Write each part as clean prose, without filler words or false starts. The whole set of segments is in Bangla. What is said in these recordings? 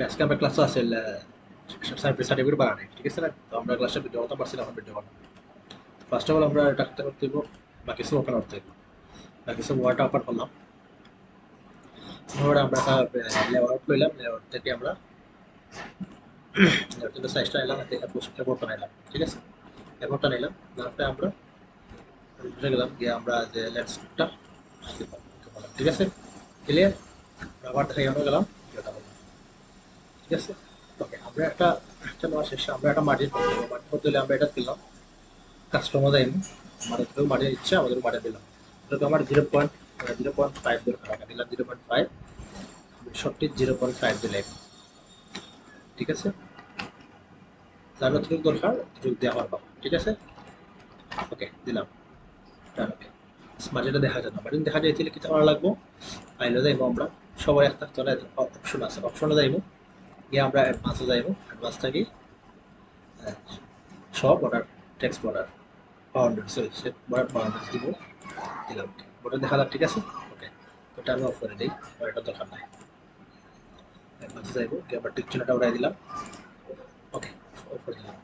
আজকে আমরা ক্লাসে আছে সার্টিফিকেট বানানো, ঠিক আছে না? তো আমরা ক্লাসটা ভিডিও করতে পারছিলাম, ভিডিও বানানো। ফার্স্ট অফ অল আমরা এটা করতে হইব, বাকি সব ওপেন করতে হইব। বাকি সব ওয়ার্ডটা ওপেন করলাম। এবার আমরা একটা লেআউট লইলাম, লেআউট থেকে আমরা লেআউটের সাইজটা নিলাম, এরপরটা নিলাম, ঠিক আছে? এরপরটা নিলাম, তারপরে আমরা বুঝে গেলাম গিয়ে আমরা যে ল্যান্ডস্কেপটা ঠিক আছে, ক্লিয়ার। আবার দেখাই আমরা গেলাম ভিডিওটা করলাম, ঠিক আছে? ওকে, আমরা একটা নেওয়া শেষে আমরা একটা মার্জিন করতে হবে। মার্জিন করতে হলে আমরা এটা দিলাম কাস্টমার দেয়নি, আমাদের কেউ মার্জিন ইচ্ছে আমাদের মার্জিন দিলাম। এটাকে আমার 0.5 দরকার, দিলাম 0.5, 0.5 দিলে, ঠিক আছে? যার যতটুকু দরকার ততটুকু দেওয়া পারবা, ঠিক আছে? ওকে, দিলাম। ওকে, মার্জিনটা দেখা যায় না, মার্জিন দেখা যায় তাহলে কি করা লাগবো? ফাইলে যাইবো আমরা, সবাই একটা অপশন আছে, অপশনে যাইবো গিয়ে আমরা অ্যাডভান্সে যাইবো, অ্যাডভান্স থাকি সব order text border boundary, sorry set border boundary দিব, দিলাম। বর্ডার দেখা যাক, ঠিক আছে? ওকে, ওটা আমি অফ করে দিই, এটা দরকার নাই। অ্যাডভান্সে যাইবো গিয়ে আবার টিক চিহ্নটা উঠাই দিলাম। ওকে, অফ করে দিলাম।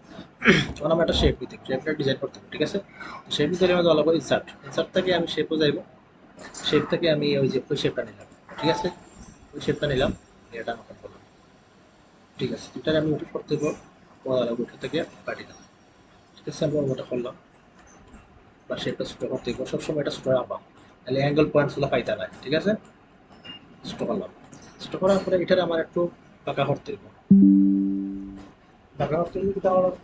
তখন আমরা একটা শেপ দিতে, শেপটা ডিজাইন করতে হবে, ঠিক আছে? শেপ দিতে আমি দেওয়া লাগবো ইনসার্ট, ইনসার্ট থেকে আমি শেপও যাইবো, শেপ থেকে আমি ওই যে ওই শেপটা নিলাম, ঠিক আছে? ওই শেপটা নিলাম, এটা আমি ওপেন করলাম, ঠিক আছে? এটা আমি ওটা করতে দেবো, ওটা থেকে পাঠিয়ে, ঠিক আছে? আমি ওটা করলাম বা শেপটা ছোট করতে দেবো, সবসময় এটা ছোট রাখবা, তাহলে অ্যাঙ্গেল পয়েন্টসগুলো পাইতে না, ঠিক আছে? ছোট করলাম, ছোট করার পরে এটার আমার একটু পাকা করতে দেবো, পাকা করতে দেবো এটা আমার।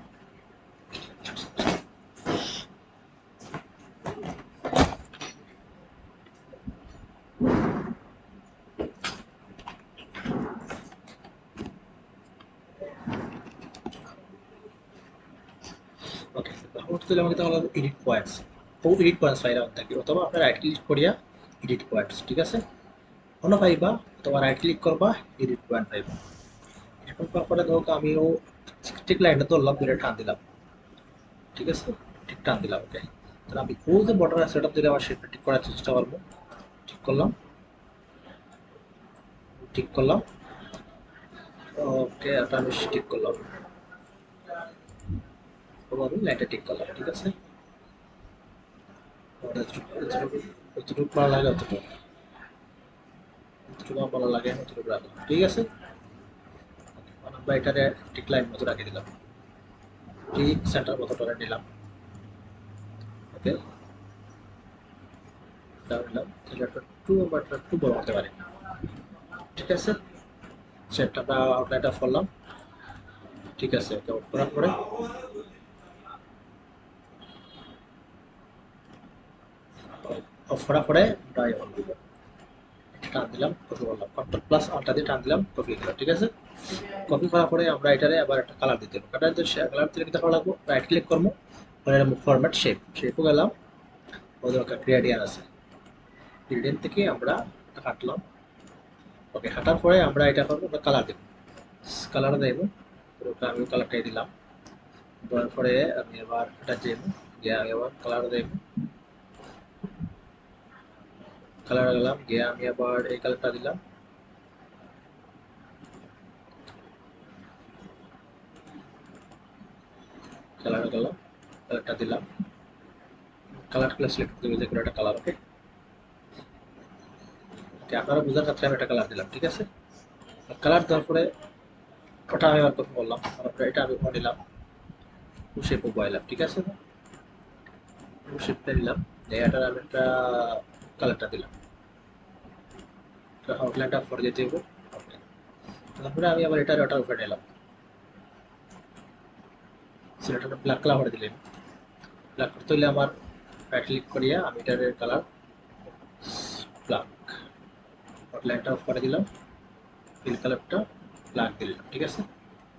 ওকে, করতে দিলে আমাকে তাহলে এডিট পয়েন্টস, ও এডিট পয়েন্টস পাইরা থাকি, অথবা আপনার রাইট ক্লিক করিয়া এডিট পয়েন্টস, ঠিক আছে? অন্য পাইবা, অথবা রাইট ক্লিক করবা, এডিট পয়েন্ট পাইবা। এডিট পয়েন্ট পাওয়ার পরে ধরো আমিও ঠিক লাইনটা ধরলাম, ধরে টান দিলাম, ঠিক আছে? ঠিক টান দিলাম, ওকে। তাহলে আমি ও যে বর্ডার আছে সেটা ধরে আবার শেপটা ঠিক করার চেষ্টা করবো, ঠিক করলাম, ঠিক করলাম, ওকে, এটা আমি ঠিক করলাম, আমি লাইনটা ঠিক করলাম, ঠিক আছে? যতটুকু ভালো লাগে অতটুকু, যতটুকু আমার ভালো লাগে অতটুকু রাখলাম, ঠিক আছে? আমরা এটারে ঠিক লাইন মতো রাখি দিলাম, ঠিক সেন্টার মতো ধরে নিলাম, ওকে, নিলাম, তাহলে একটু বড় হতে পারে, ঠিক আছে? সেটা আমরা আউটলাইনটা করলাম, ঠিক আছে? ওকে, আউট করার পরে অফ করার পরে আমরা টান দিলাম, কপি করলাম, কন্ট্রোল প্লাস আলটা দিয়ে টান দিলাম, কপি দিলাম, ঠিক আছে? কপি করার পরে আমরা এটারে আবার একটা কালার দিতে হবে, কালার দিয়ে কালার দিলে কি দেখা লাগবো, রাইট ক্লিক করবো, ফরম্যাট শেপও গেলাম, ওদের একটা গ্রেডিয়ান আছে, গ্রেডিয়ান থেকে আমরা কাটলাম, ওকে, কাটার পরে আমরা এটা করবো, আমরা কালার দেবো, কালার দেবো, ওটা আমি কালারটাই দিলাম, দেওয়ার পরে আমি আবার এটা দেবো, গিয়ে আমি আবার কালার দেবো, কালার গেলাম, গিয়ে আমি আবার এই কালারটা দিলাম, কালার গেলাম, কালারটা দিলাম, কালার সিলেক্ট করতে হবে যে কোনো একটা কালার, ওকে। আপনারা বোঝার ক্ষেত্রে আমি একটা কালার দিলাম, ঠিক আছে? কালার দেওয়ার পরে ওটা আমি আবার কপি করলাম, তারপরে এটা আমি নিলাম, শেপ বয়ালাম, ঠিক আছে? শেপটা নিলাম, এটার আমি একটা কালারটা দিলাম, আউটলাইনটা ফর দিতে হবে, তারপরে আমি আবার এটার ওটার উপরে নিলাম, সেটা ব্ল্যাক কালার করে দিলাম। ব্ল্যাক করতে হলে আমার রাইট ক্লিক করিয়া আমি এটার কালার ব্ল্যাক, আউটলাইনটা অফ করে দিলাম, ফিল কালারটা ব্ল্যাক দিলাম, ঠিক আছে?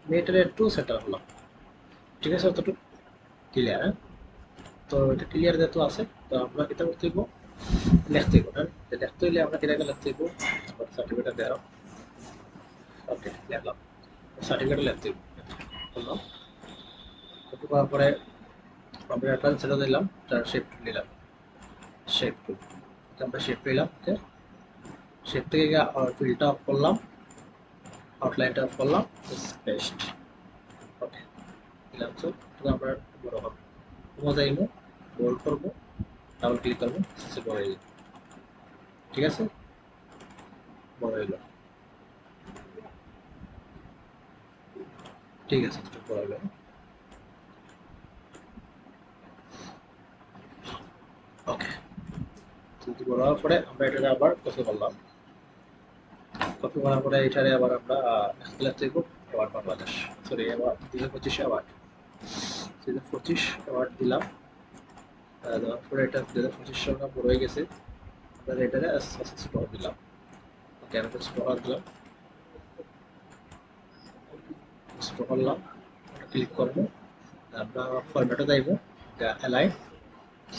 আমি এটার একটু সেট করলাম, ঠিক আছে? অতটুকু ক্লিয়ার, হ্যাঁ? তো এটা ক্লিয়ার যেহেতু আছে, তো আমরা কিতা করতে হইব, লিখতে হইব, হ্যাঁ? লিখতে হইলে আমরা কিটাকে লিখতে হইব, সার্টিফিকেট দেওয়া, ওকে, লিখলাম, সার্টিফিকেট লিখতে হইব, করলাম, কপি করার পরে আমরা একটা ছেড়ে দিলাম, তার শেপ নিলাম, শেপ টু, আমরা শেপ নিলাম, ওকে, শেপ থেকে ফিলটা অফ করলাম, আউটলাইনটা অফ করলাম, পেস্ট। ওকে দিলাম। তো আমরা বড় হবে, যাইবো, বোল্ড করবো, ডাবল ক্লিক করবো, বড় হয়ে যাবে। ঠিক আছে, বড় হইলো। ঠিক আছে, বড় হইলো। ওকে, বড় হওয়ার পরে আমরা এটা আবার কপি করলাম। কপি করার পরে এটারে আবার আমরা দেখব award Bangladesh, sorry award 2025 award, 2025 award দিলাম। দেওয়ার পরে এটা 2025 সালটা বড় হয়ে গেছে, আমরা এটারে স্টোর দিলাম। ওকে, আমি স্টোর দিলাম, স্টোর করলাম, ক্লিক করবো, আমরা ফরম্যাটে যাইব, অ্যালাইন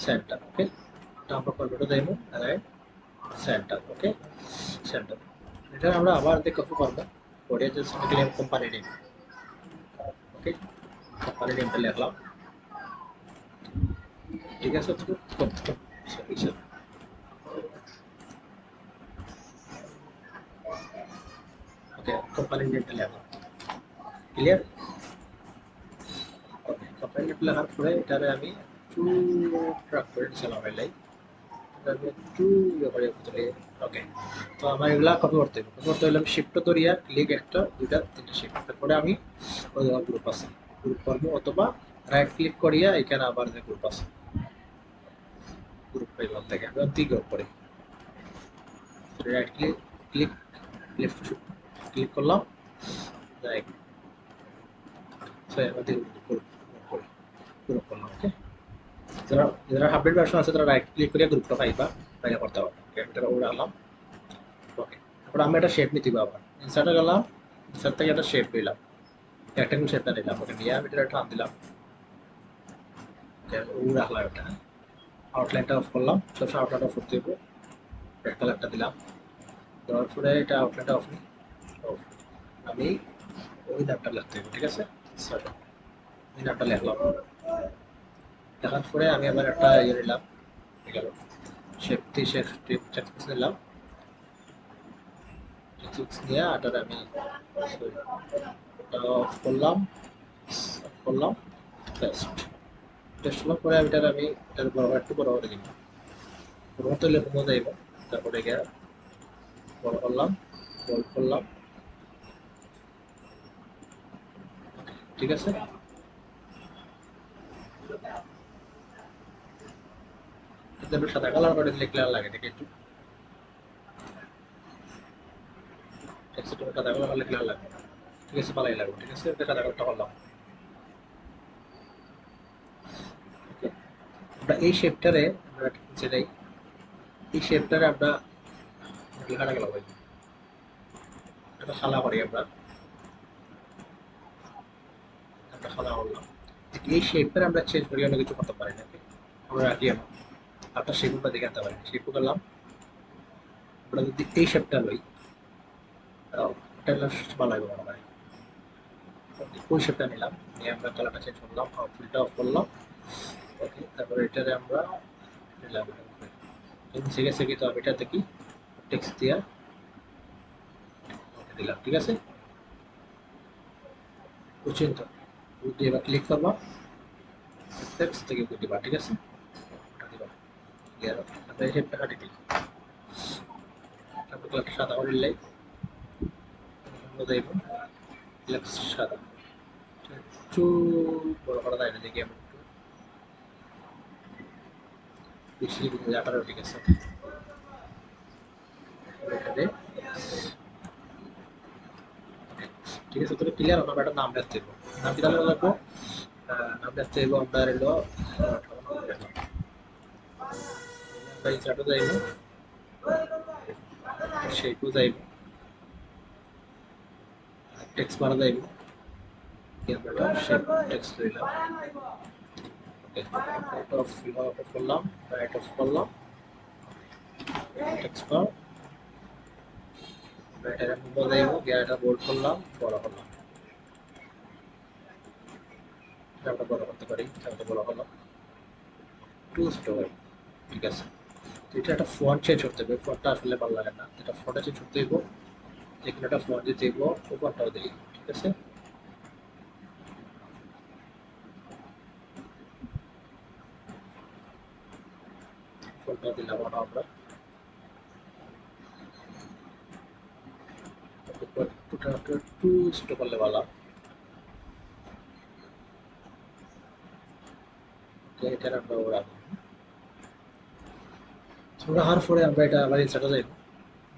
সেন্টার। ওকে, আমরা ফরম্যাটে যাইব, অ্যালাইন সেন্টার। ওকে, সেন্টার। এটা আমরা আবার কপি করবো, করে জাস্ট ক্লেম কোম্পানি নেম। ওকে, কোম্পানি নেমটা লিখলাম। ঠিক আছে, ওকে, কোম্পানি নেমটা লিখলাম। ক্লিয়ার? ওকে, কোম্পানি নেমটা লেখার পরে এটারে আমি একটু ট্র্যাক করে নিছিলাম এলাই, আমি একটু ব্যাপারে চলে। ওকে, তো আমার এগুলা কপি করতে হবে। কপি করতে হলে আমি শিফট ধরিয়া ক্লিক একটা দুইটা তিনটা শিফট, তারপরে আমি গ্রুপ আছে গ্রুপ করবো, অথবা রাইট ক্লিক করিয়া এখানে আবার যে গ্রুপ আছে গ্রুপ পাইলাম থেকে আমি দুই গ্রুপ করি, right click, click left click করলাম, যাই আমাদের গ্রুপ করি, গ্রুপ করলাম। ওকে, যারা যারা আপডেট ভার্সন আছে তারা রাইট ক্লিক করিয়া গ্রুপটা পাইবা, পাইলে করতে পারবে। এটা ওরা আনলাম। ওকে, তারপর আমি একটা শেপ নিতে আবার ইনসার্টে গেলাম, ইনসার্ট থেকে একটা শেপ নিলাম, রেক্টেঙ্গল শেপটা নিলাম। ওকে, নিয়ে আমি এটা টান দিলাম, ও রাখলাম। এটা আউটলাইনটা অফ করলাম, সবসময় আউটলাইনটা অফ করতে হবে, রেড কালারটা দিলাম। দেওয়ার পরে এটা আউটলাইনটা অফ, আমি ওই নামটা লিখতে হবে। ঠিক আছে, সরি ওই নামটা লিখলাম। লেখার পরে আমি আবার একটা ইয়ে নিলাম, গেল শেপ নিলাম, নিয়ে আটার আমি অফ করলাম, করলাম পেস্ট। পেস্ট হওয়ার পরে আমি এটার বড় একটু বড় করে দিব, বড় করতে হলে কমে যাইব। তারপরে গিয়ে বড় করলাম, বল করলাম। ঠিক আছে, কিন্তু একটু সাদা কালার করে দিলে ক্লিয়ার লাগে, দেখে একটু টেক্সট সাদা কালার করলে ক্লিয়ার লাগে। ঠিক আছে, ভালোই লাগবে। ঠিক আছে, এটা সাদা কালারটা করলাম। আমরা এই শেপটারে আমরা যেটাই এই শেপটারে আমরা লেখাটা গেল ভাই, এটা খালা করি আমরা, একটা খালা করলাম। এই শেপটারে আমরা চেঞ্জ করি, অন্য কিছু করতে পারি না। আমরা রাখি আমার আপনার শেপটা দেখে আনতে পারি, শেপ করলাম। আমরা যদি এই শেপটা লই, এটা ভালো লাগবে মনে হয়। ওই শেপটা নিলাম, নিয়ে আমরা কালারটা চেঞ্জ করলাম, ফুলটা অফ করলাম। ওকে, তারপরে এটারে আমরা নিলাম, নিচে গেছে কি, তো আমি এটা দেখি টেক্সট দিয়া দিলাম। ঠিক আছে, বুঝছেন তো? দিয়ে এবার ক্লিক করবা, টেক্সট থেকে দিবা। ঠিক আছে, দিবা ক্লিয়ার। আমরা এই শেপটা কাটি দিই, তারপর কালারটা সাদা করে নিলাই, যাইব সাদা, একটু বড় করা যায় না, দেখি আমি একটু বেশি 18। ঠিক আছে, ঠিক আছে, তুমি ক্লিয়ার হবে। একটা নাম রাখতে হবে, নাম কি তাহলে লাগবো, নাম রাখতে হবে আমরা হলো ইনসার্টে যাইব, শেপও যাইব, টেক্সট বাড়া যাইব, আমরা শেপ টেক্সট দিলাম। ওকে, এটা অফ করলাম, রাইট অফ করলাম, টেক্সট বার এটা যাইব, এটা বোল্ড করলাম, বড় করলাম, আমরা বড় করতে পারি, এটা বড় করলাম, টু স্টোর। ঠিক আছে, তো এটা একটা ফন্ট চেঞ্জ করতে হবে, ফন্টটা আসলে ভালো লাগে না, এটা ফন্টটা চেঞ্জ করতে হইব। এখানে একটা ফন্ট দিতে দিব, উপরটাও দিই, ঠিক আছে। ফন্টটা দিলাম আমরা একটু ছোট করলে ভালো। এটার আমরা ওরা রাখার পরে আমরা এটা আবার ইনসার্টে যাইব।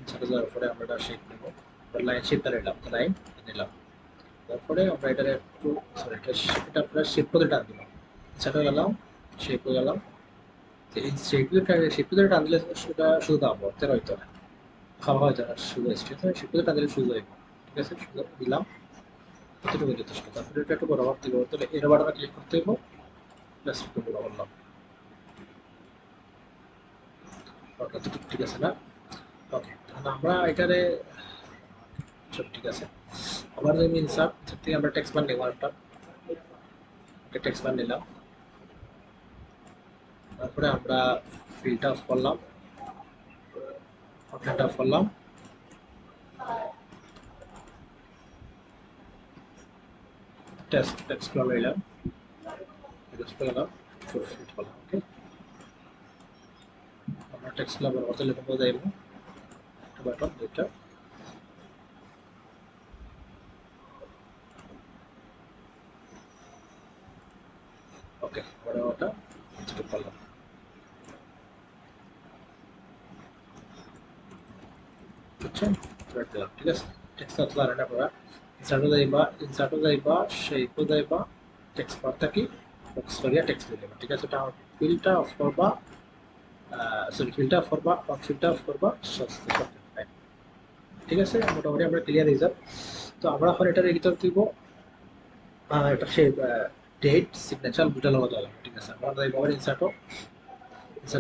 ইনসার্টে যাওয়ার পরে আমরা এটা শেপ নেব, লাইন শেপটা নিলাম, লাইন নিলাম। তারপরে আমরা এটা একটু সরি এটা আমরা শেপ করে টান দিলাম, ইনসার্টে গেলাম, শেপে গেলাম। এই শেপে টান দিলে সেটা শুধু দাম তেরো হইতো না, খাওয়া হয়তো না, শুধু স্ট্রেট হয় শেপে টান দিলে শুধু হইব, ঠিক আছে। শুধু দিলাম, এতটুকু যথেষ্ট। তারপরে এটা একটু বরাবর দিব, তাহলে এর বারটা ক্লিক করতে হইব, প্লাস একটু বড় করলাম। ওকে, ঠিক আছে না? ওকে, তাহলে আমরা এটারে সব ঠিক আছে। আবার আমি ইনসার্ট থেকে আমরা টেক্সট বার নেব একটা, টেক্সট বার নিলাম। তারপরে আমরা ফিলটা অফ করলাম, অপশনটা অফ করলাম, টেক্সট বার নিলাম, টেক্সট করলাম, ফিট করলাম। ওকে, আমরা টেক্সট বার করতে লিখব যাইব বাটন এটা। ওকে, পরে ওটা স্টপ করলাম, বুঝছেন? রাইট দিলাম, ঠিক আছে। টেক্সট অথবা রান্না করা ইনসার্টে যাইবা শেপে যাইবা, টেক্সট বার থাকি বক্স করিয়া টেক্সট দিবা, ঠিক আছে। এটা ফিলটা অফ করবা, সরি ফিলটা অফ করবা, ফিলটা অফ করবা, সস্তা সস্তা, ঠিক আছে। মোটামুটি আমরা ক্লিয়ার হয়ে যাব। তো আমরা এখন এটার ভিতর দিব এটা সে ডেট সিগনেচার দুটো লাগাতে হবে, ঠিক আছে। আমরা এইভাবে ইনসার্ট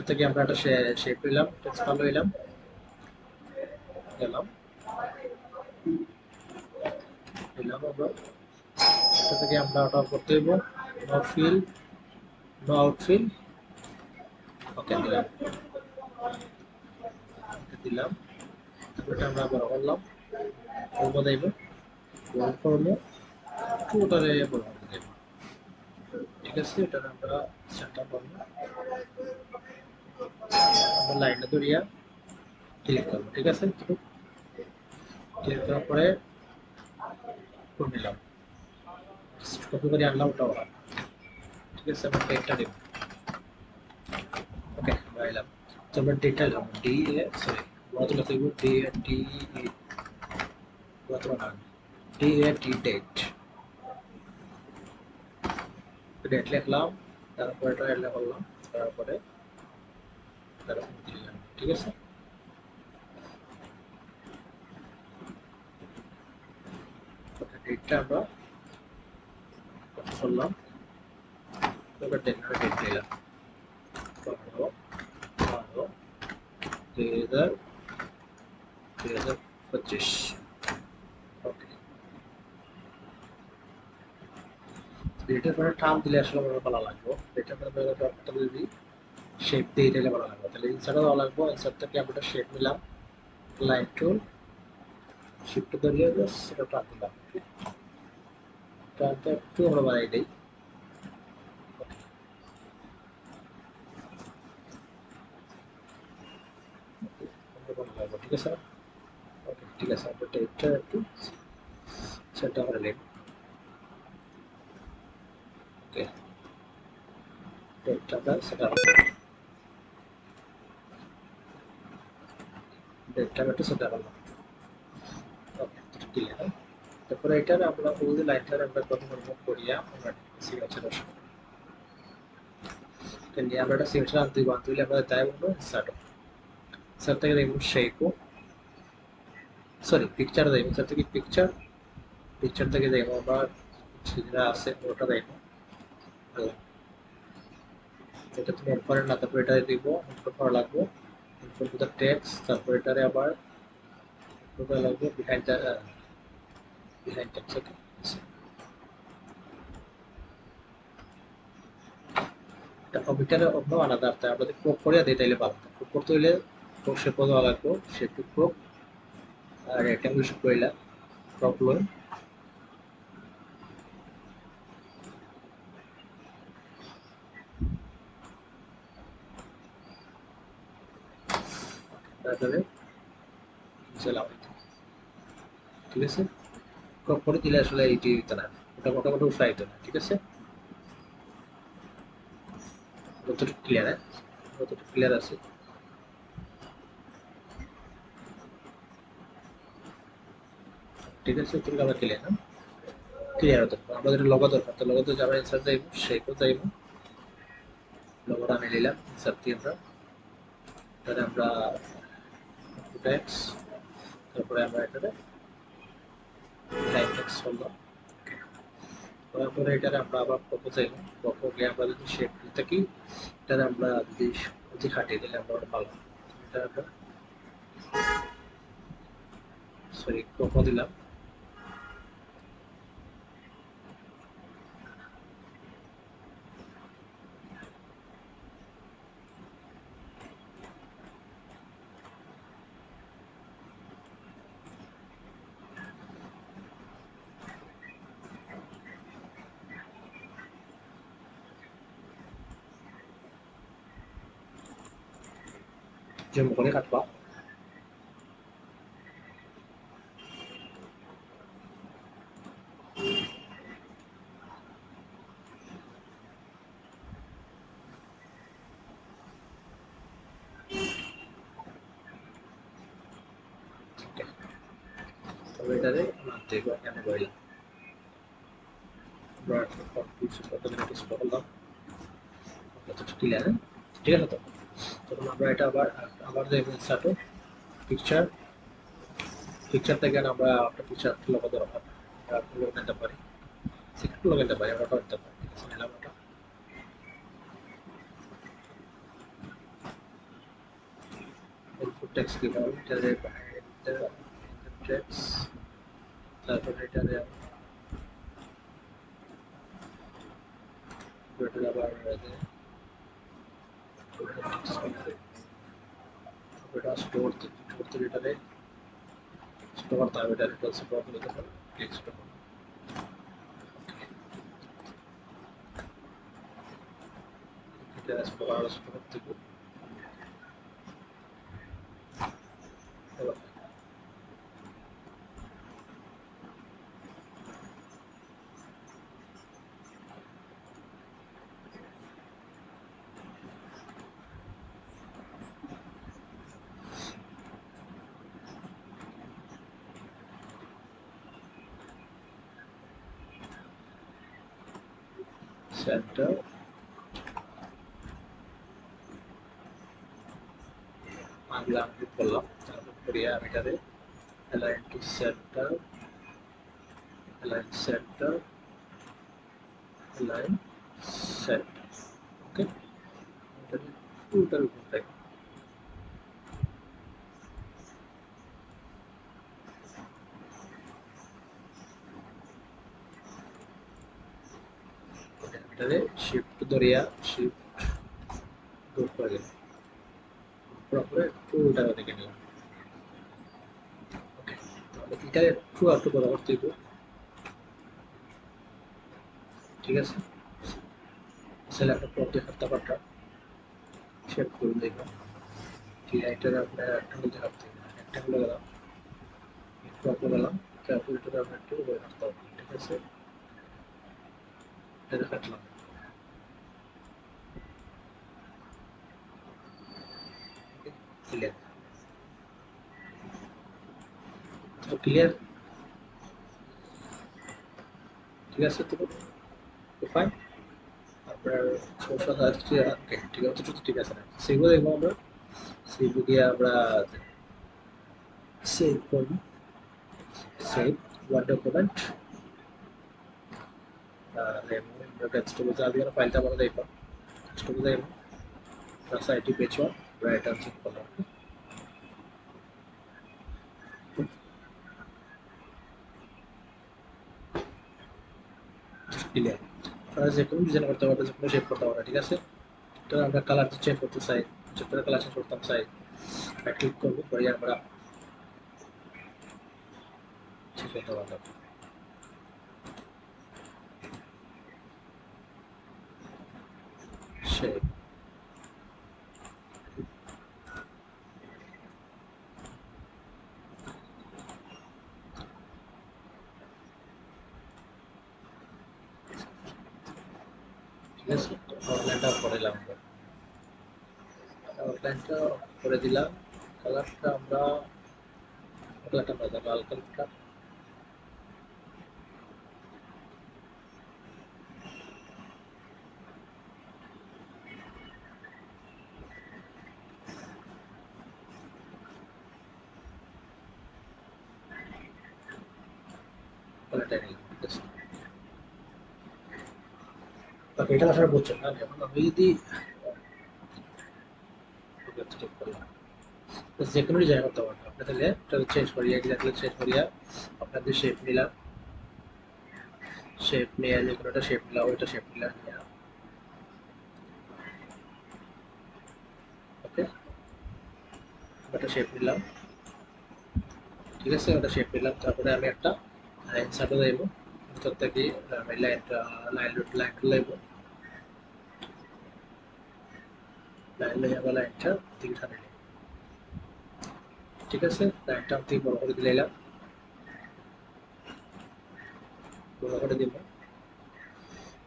থেকে আমরা একটা শেপ নিলাম, টেক্সট বার লইলাম, গেলাম নিলাম আমরা, এটা থেকে আমরা ওটা করতে হইব নো ফিল, নো আউটফিল। ওকে দিলাম, দিলাম। তারপর এটা আমরা বড় করলাম, করবো যাইব বড় করবো, টোটালে বড় করতে যাইব, ঠিক আছে। এটা আমরা সেন্টার করবো, আমরা লাইনটা ধরিয়া ক্লিক করবো, ঠিক আছে। ক্লিক করার পরে করে নিলাম, কপি করে আনলাম ওটা ওরা, ঠিক আছে। আমরা ডেটটা দিব, ওকে পাইলাম। তো আমরা ডেটটা দিলাম ডি এ সরি বড় তুলে দিব ডি এ ডি বড় তুলে না D A D date, date লিখলাম, তারপরে এটা এড করলাম, তারপরে তারপর দিলাম, ঠিক আছে। ওকে, ডেটটা আমরা কপি করলাম, তারপর ডেটটা ডেট দিলাম 12 2025। ওকে, ডেটের পরে টার্ম দিলে আসলে আমার ভালো লাগবে। ডেটের পরে ডটটা যদি শেপ দিয়ে দিলে ভালো লাগবে, তাহলে ইনসার্টও ভালো লাগবে। ইনসার্ট থেকে আমরা একটা শেপ নিলাম, লাইন টুল শিফট ধরিয়ে জাস্ট সেটা টান দিলাম, টানটা একটু আমরা বাড়াই দিই, ভালো লাগবে, ঠিক আছে। ওকে, ঠিক আছে। আমরা ডেটটা একটু সেটা করে নিন, ওকে। ডেটটা সেটা ডেটটা একটু সেটা করলাম, ওকে ক্লিয়ার। তারপরে এটার আমরা ওই লাইনটার আমরা প্রথমে মুভ করিয়া আমরা সিগনেচার আসবো, নিয়ে আমরা একটা সিগনেচার আনতে দিব, আনতে হলে আমরা তাই বলবো ইনসার্ট, ইনসার্ট থেকে দেখবো শেপও সরি পিকচার দেখবো, ইনসার্ট থেকে পিকচার, পিকচার থেকে দেখবো আমরা যেটা আছে ওটা দেখবো। এটা তুমি উপরে না, তারপরে এটা দিব ইনপুট করা লাগবে, ইনপুট টু দ্য টেক্সট, তারপরে এটারে আবার ইনপুট করা লাগবে বিহাইন্ড টেক্সট, ওকে। এটা ওইটারে অন্য আলাদা আসতে আমরা ক্রপ করে দিই, তাইলে পাবো। ক্রপ করতে হইলে ক্রপ শেপ দেওয়া লাগবে, শেপ টু ক্রপ, রেক্ট্যাঙ্গল শুট করিলা ক্রপ লৈ তারপরে চালাও, ঠিক আছে। ক্রপ করে দিলে আসলে এইটি হইতো না, ওটা মোটামুটি উঠা হইতো না, ঠিক আছে। যতটুকু ক্লিয়ার, হ্যাঁ যতটুকু ক্লিয়ার আছে, ঠিক আছে। তুমি আমরা ক্লিয়ার না, ক্লিয়ার হতো আমরা যেটা লগো দরকার, তো লগো তো যাবে ইনসার্ট যাইব, শেপও যাইব, লগোটা আমি নিলাম ইনসার্ট দিয়ে আমরা, তাহলে আমরা টেক্স, তারপরে আমরা এটাতে লাইন টেক্স করলাম, তারপরে এটারে আমরা আবার প্রপোজ যাইব, প্রপোজে আমরা যদি শেপ দিতে কি এটারে আমরা যদি অধিক হাটিয়ে দিলে আমরা ওটা পাবো, এটা আমরা সরি প্রপো দিলাম, জুম করে কাটবা, তবে এটারে মানতে হবে কেন বললাম, আমরা কিছু কত নোটিস করলাম, যতটুকু ক্লিয়ার, ঠিক আছে। তো তখন আমরা এটা আবার আবার দেখব ইনসার্টে পিকচার, পিকচার থেকে আমরা একটা পিকচার লগো দরকার, আমরা লগো নিতে পারি, সিলেক্ট লগো নিতে পারি, আমরা নিতে পারি, ঠিক আছে। নিলাম ওটা, ইনপুট টেক্সট কি হবে, এটারে টেক্সট, তারপরে এটারে এটারে আবার এটা স্টোর করতে এটারে স্টোর করতে হবে, এটারে স্টোর করতে হবে, টেক্সট এটা স্টোর করতে হবে, সেন্টার আনলাম, ক্লিক করলাম, তারপর করিয়া আমি এটারে align to center, align center, align center, okay. এটারে পুরোটার উপর থেকে এটারে শিফট ধরিয়া শিফট গ্রুপ করে দিলাম, তারপরে পুরোটা দেখে নিলাম, ওকে। তাহলে এটারে একটু একটু বড় করতে দিব, ঠিক আছে। সিলেক্ট করতে খাতাটা শেপ করে দেখলাম, ঠিক আছে। এটারে আপনার রেক্টেঙ্গল দেখাতে হবে, রেক্টেঙ্গল গেলাম, একটু আপনি গেলাম, তারপর এটারে আমরা একটু বড় করতে হবে, ঠিক আছে। এটা কাটলাম, ক্লিয়ার, তো ক্লিয়ার, ঠিক আছে। তো ফাইন, আপনার সমস্যা হচ্ছে, ওকে ঠিক আছে, তো ঠিক আছে। সেগুলো দেখবো আমরা, সেগুলো দিয়ে আমরা সেভ করব, সেভ ওয়ার্ড ডকুমেন্ট, টেক্সট যাবে ফাইলটা আমরা দেখব, টেক্সট যাইব, plus IT page one right answer করলাম, ক্লিয়ার। আপনারা যে কোনো ডিজাইন করতে পারবেন, যে কোনো শেপ করতে পারবেন, ঠিক আছে। তো আমরা কালার চেঞ্জ করতে চাই, যেটা কালার চেঞ্জ করতাম চাই, ক্লিক করবো, করে আমরা চলতে পারলাম shape ঠিক আছে আউটলাইনটা করে দিলাম আউটলাইনটা করে দিলাম কালারটা আমরা কালারটা মজা লাল কালারটা কালারটা নিলাম ঠিক আছে ওকে এটা আসলে বুঝছেন না এখন আমি যদি ঠিক করলাম যে কোনো ডিজাইন করতে পারেন আপনি তাহলে এটা চেঞ্জ করিয়া ডিজাইন চেঞ্জ করিয়া আপনাদের শেপ নিলাম শেপ নিয়ে যে কোনো একটা শেপ নিলাম ওইটা শেপ নিলাম নিয়ে ওকে ওটা শেপ নিলাম ঠিক আছে ওটা শেপ নিলাম তারপরে আমি একটা ইনসার্টে যাইব ভিতর থেকে আমি লাইনটা লাইন লাইব লাইন লইয়া বা লাইনটা দিকে টানে নিই ঠিক আছে লাইনটা আমি থেকে বড় করে দিলাম বড় করে দিব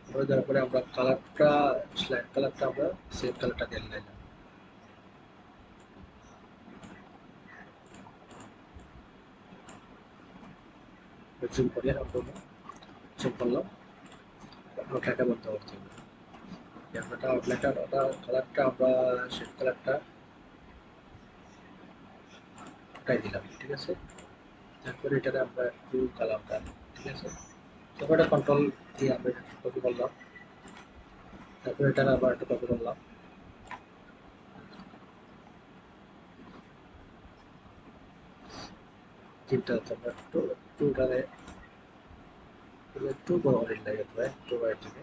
বড় দেওয়ার পরে আমরা কালারটা লাইন কালারটা আমরা সেম কালারটা দিয়ে নিলাম জুম করিয়া আমরা জুম করলাম আউটলাইনটা বন্ধ করতে হবে আমরা আউটলাইনটা কালারটা আমরা শেড কালারটা ওটাই দিলাম ঠিক আছে তারপরে এটাকে আমরা একটু কালারটা ঠিক আছে তারপরে কন্ট্রোল দিয়ে আমরা কপি করলাম তারপরে এটাকে আবার একটু কপি করলাম তিনটা আমরা একটু ওটাকে একটু বড় করে লাগে একটু বাইরে থেকে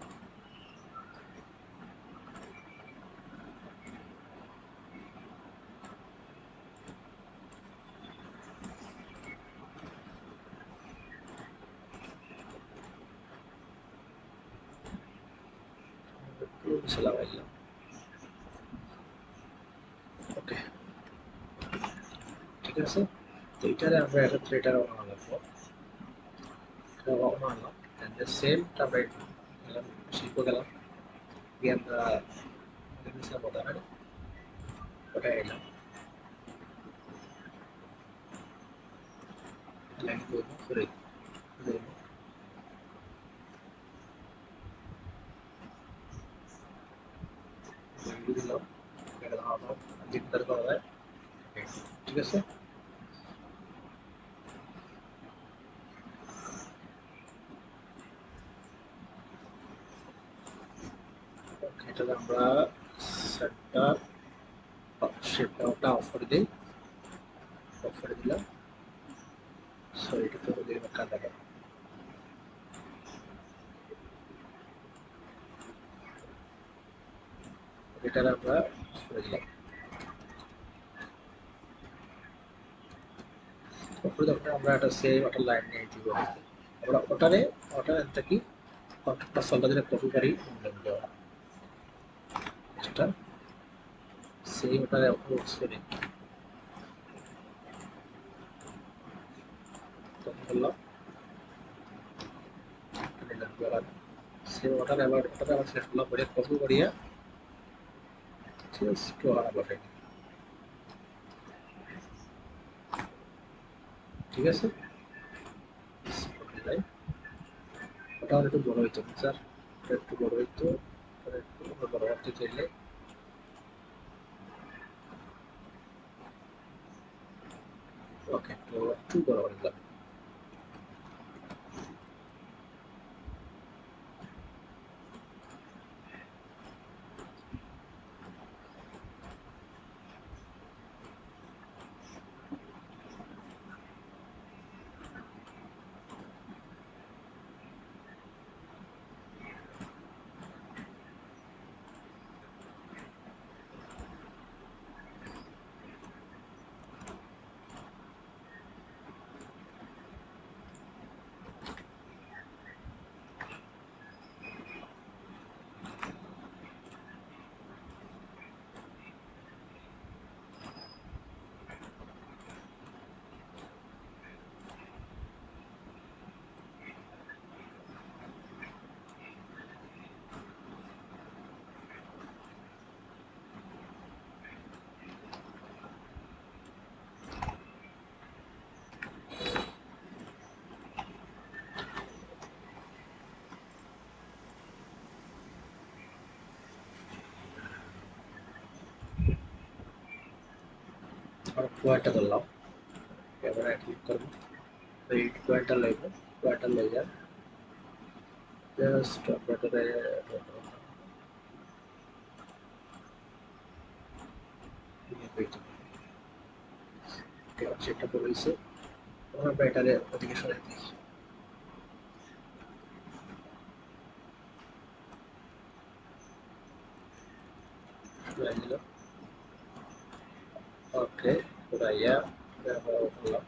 একটু নিচে লাগাইলাম ওকে ঠিক আছে তো এটারে আমরা একটা থ্রেডার বানানো লাগবো এটা বানালাম এন্ড সেম আমরা গেলাম শিল্প গেলাম গিয়ে আমরা নিচে বোঝা হয় ওটা এলাম লাইন করবো করে দিলাম এটা আবার জিক্তার করা যায় ঠিক আছে এটাকে আমরা সেন্টার শেপটা অফ করে দিই অফ করে দিলাম সরি এটা তো দিয়ে কাটা গেল এটাকে আমরা করে দিলাম তারপরে যখন আমরা একটা সেম একটা লাইন নিয়ে দিব আমরা ওটা একটা কি কন্ট্রাক্টর সলটা দিলে কপি করি এটা সেম ওটা করে কপি করলাম সেম ওটাকে আবার শেষ করলাম করে কপি করিয়া জাস্ট আবার ঠিক আছে ওটা একটু বড় হইতো স্যার একটু বড় হইতো একটু বড় করতে চাইলে ওকে তো একটু বড় করে দিলাম আর পয়েন্টটা ধরলাম, ক্যামেরায় ক্লিক করবো, এই পয়েন্টটা লইব, পয়েন্টটা লইয়া জাস্ট আপনাদের সেটটা করে দিচ্ছে, আমরা ব্যাটারে ওদিকে সরাই দিই। সরাই দিলাম, ওকে, সরাইয়া ব্যবহার করলাম।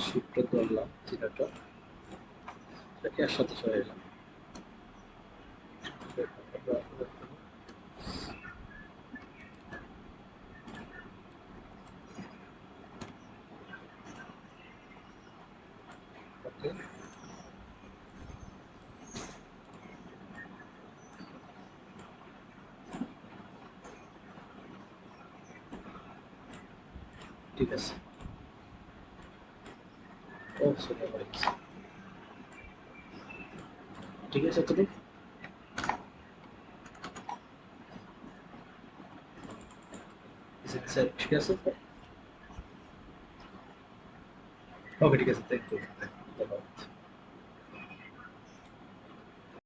শিফটটা ধরলাম, চিহ্নটা এটাকে একসাথে সরাইলাম। ওকে, ঠিক আছে। ও সরি, হয়ে গেছে। ঠিক আছে, তুমি ঠিক আছে। ওকে, ঠিক আছে, থ্যাংক ইউ, ধন্যবাদ।